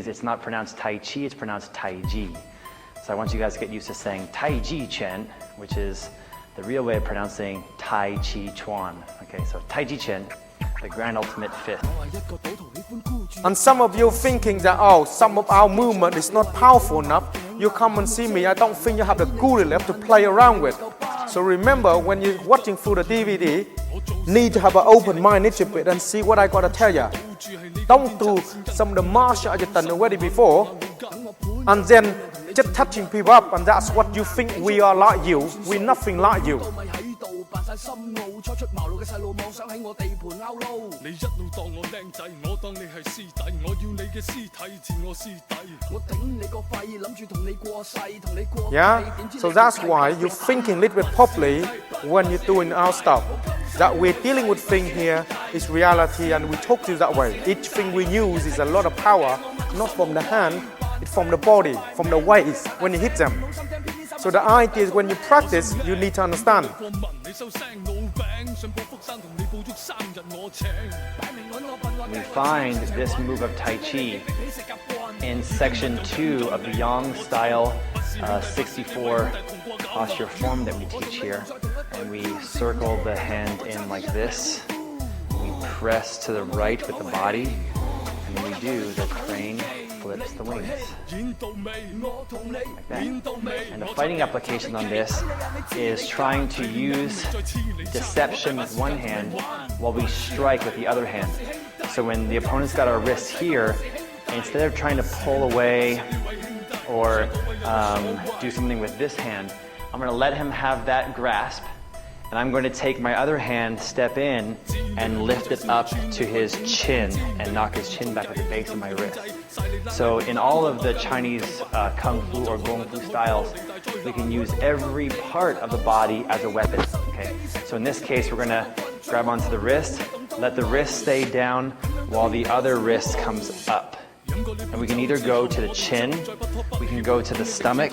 it's not pronounced Tai Chi, it's pronounced Tai Ji. So I want you guys to get used to saying Tai Ji Chen, which is the real way of pronouncing Tai Chi Chuan. Okay, so Tai Ji Chen, the grand ultimate fifth. And some of you thinking that, oh, some of our movement is not powerful enough. You come and see me, I don't think you have the guru left to play around with. So remember, when you're watching through the DVD, need to have an open mind a little bit and see what I gotta tell you. Don't do some of the martial arts you've done already before, and then just touching people up, and that's what you think we are like you. We're nothing like you. Yeah, so that's why you're thinking a little bit properly when you're doing our stuff. That we're dealing with thing here is reality, and we talk to you that way. Each thing we use is a lot of power, not from the hand, it's from the body, from the waist when you hit them. So the idea is when you practice, you need to understand. We find this move of Tai Chi in section 2 of the Yang style 64 posture form that we teach here. And we circle the hand in like this. We press to the right with the body. And when we do, the crane flips the wings. Like that. And the fighting application on this is trying to use deception with one hand while we strike with the other hand. So when the opponent's got our wrists here, instead of trying to pull away or do something with this hand, I'm going to let him have that grasp. And I'm going to take my other hand, step in, and lift it up to his chin and knock his chin back at the base of my wrist. So in all of the Chinese Kung Fu or Gong Fu styles, we can use every part of the body as a weapon. Okay? So in this case, we're going to grab onto the wrist, let the wrist stay down while the other wrist comes up. And we can either go to the chin, we can go to the stomach,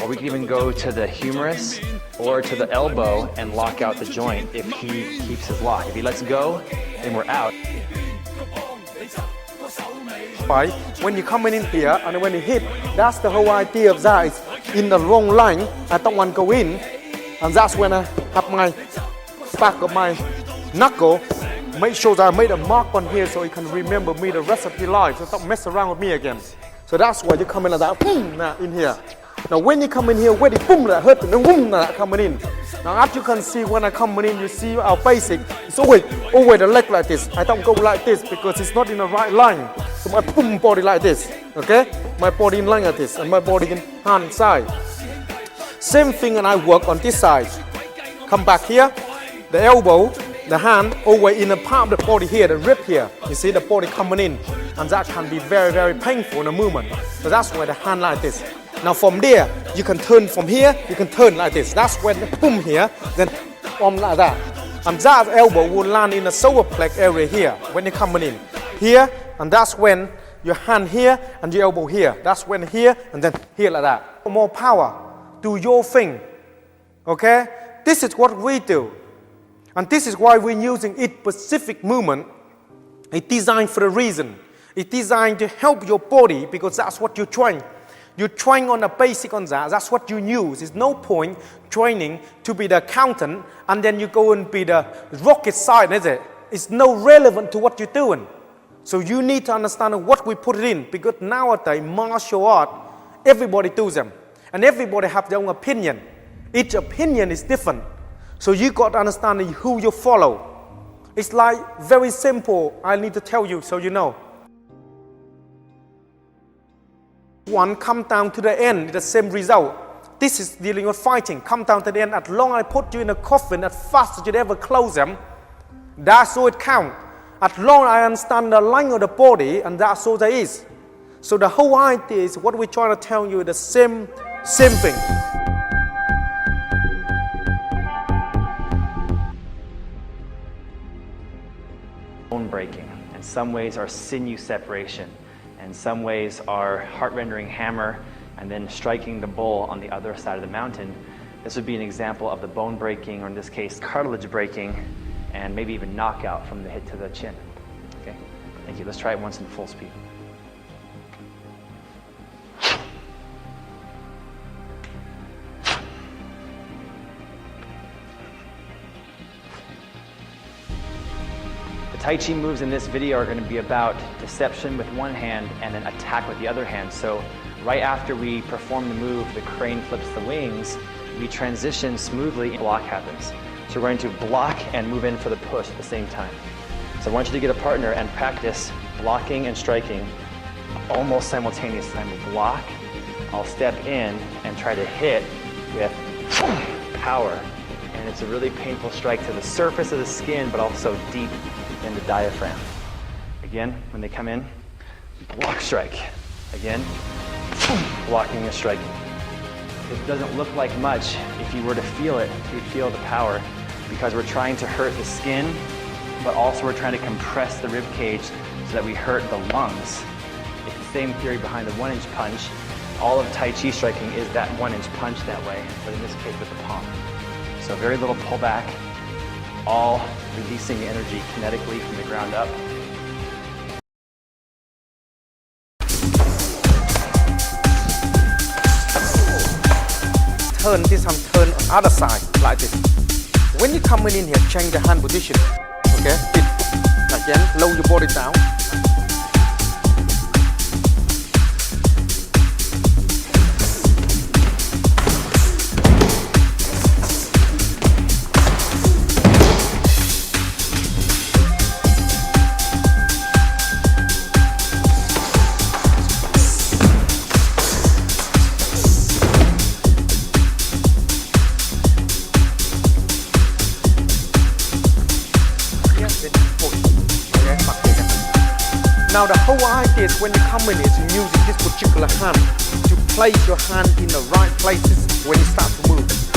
or we can even go to the humerus or to the elbow and lock out the joint if he keeps his lock. If he lets go, then we're out. When you come in here and when you hit, that's the whole idea of that. It's in the wrong line, I don't want to go in. And that's when I have my back of my knuckle. Make sure that I made a mark on here so he can remember me the rest of his life. So don't mess around with me again. So that's why you come in like that, boom, in here. Now when you come in here, when you boom, that hurt, and then boom, that coming in. Now as you can see, when I come in, you see our basic. It's always the leg like this. I don't go like this because it's not in the right line. So my boom body like this, okay? My body in line like this, and my body in hand side. Same thing, and I work on this side. Come back here, the elbow, the hand always in the part of the body here, the rib here. You see the body coming in, and that can be very, very painful in a movement. So that's why the hand like this. Now from there, you can turn from here, you can turn like this. That's when the boom here, then arm like that. And that elbow will land in the solar plexus area here when you're coming in. Here, and that's when your hand here and your elbow here. That's when here and then here like that. More power, do your thing. Okay? This is what we do. And this is why we're using each specific movement. It's designed for a reason. It's designed to help your body because that's what you train. You train on the basic on that. That's what you use. There's no point training to be the accountant and then you go and be the rocket scientist, is it? It's no relevant to what you're doing. So you need to understand what we put it in because nowadays martial art, everybody does them. And everybody have their own opinion. Each opinion is different. So you got to understand who you follow. It's like very simple. I need to tell you so you know. One come down to the end, the same result. This is dealing with fighting. Come down to the end. As long as I put you in a coffin, as fast as you ever close them, that's all it counts. As long as I understand the line of the body, and that's all there is. So the whole idea is what we're trying to tell you, the same thing. Bone breaking. In some ways are sinew separation. In some ways are heart-rendering hammer and then striking the bull on the other side of the mountain. This would be an example of the bone breaking, or in this case, cartilage breaking, and maybe even knockout from the hit to the chin. Okay, thank you. Let's try it once in full speed. Tai Chi moves in this video are going to be about deception with one hand and then attack with the other hand. So right after we perform the move, the crane flips the wings, we transition smoothly, block happens. So we're going to block and move in for the push at the same time. So I want you to get a partner and practice blocking and striking almost simultaneously. I'm going to block, I'll step in and try to hit with power. And it's a really painful strike to the surface of the skin, but also deep in the diaphragm. Again, when they come in, block, strike. Again, blocking and striking. It doesn't look like much. If you were to feel it, you'd feel the power, because we're trying to hurt the skin, but also we're trying to compress the rib cage so that we hurt the lungs. It's the same theory behind the 1-inch punch. All of Tai Chi striking is that 1-inch punch that way, but in this case with the palm. So very little pullback, all releasing the energy kinetically from the ground up. Turn this time, turn on other side like this. When you come in here, change the hand position. Okay, again, lower your body down. Now the whole idea is when you come in is using this particular hand to place your hand in the right places when you start to move.